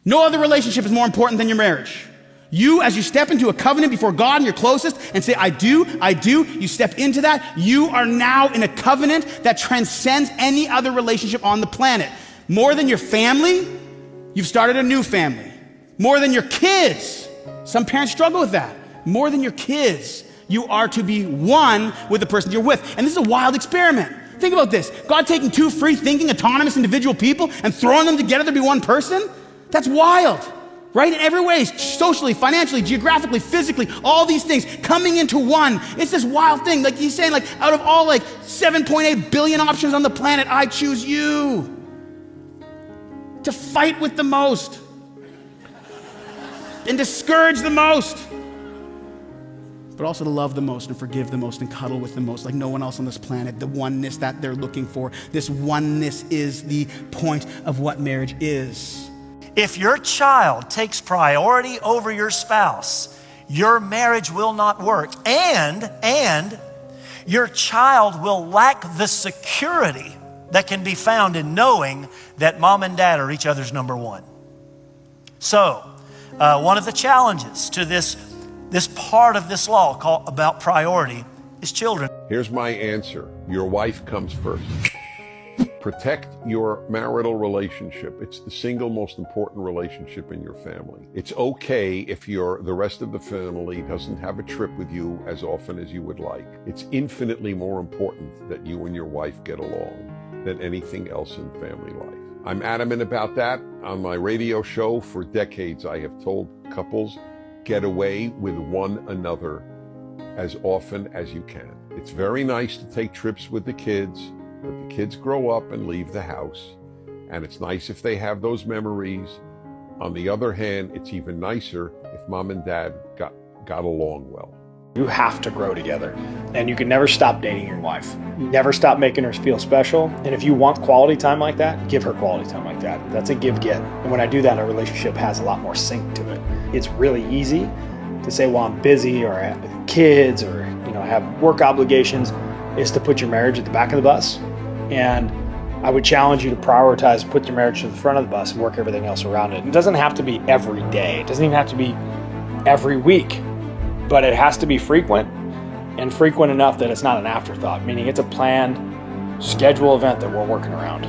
No other relationship is more important than your marriage. You, as you step into a covenant before God and your closest and say, I do, you step into that, you are now in a covenant that transcends any other relationship on the planet. More than your family, you've started a new family. More than your kids, some parents struggle with that. More than your kids, you are to be one with the person you're with. And this is a wild experiment. Think about this. God taking two free-thinking, autonomous individual people and throwing them together to be one person? That's wild, right? In every way, socially, financially, geographically, physically, all these things coming into one. It's this wild thing. Like he's saying, like, out of all 7.8 billion options on the planet, I choose you to fight with the most and discourage the most, but also to love the most and forgive the most and cuddle with the most, like no one else on this planet. The oneness that they're looking for. This oneness is the point of what marriage is. If your child takes priority over your spouse, your marriage will not work. And your child will lack the security that can be found in knowing that mom and dad are each other's number one. So, one of the challenges to this part of this law called about priority is children. Here's my answer. Your wife comes first. Protect your marital relationship. It's the single most important relationship in your family. It's okay if the rest of the family doesn't have a trip with you as often as you would like. It's infinitely more important that you and your wife get along than anything else in family life. I'm adamant about that. On my radio show for decades, I have told couples, get away with one another as often as you can. It's very nice to take trips with the kids, but the kids grow up and leave the house, and it's nice if they have those memories. On the other hand, it's even nicer if mom and dad got along well. You have to grow together, and you can never stop dating your wife. Never stop making her feel special, and if you want quality time like that, give her quality time like that. That's a give-get, and when I do that, our relationship has a lot more sync to it. It's really easy to say, well, I'm busy, or I have kids, or I have work obligations, is to put your marriage at the back of the bus. And I would challenge you to prioritize, put your marriage to the front of the bus and work everything else around it. It doesn't have to be every day. It doesn't even have to be every week, but it has to be frequent, and frequent enough that it's not an afterthought, meaning it's a planned schedule event that we're working around.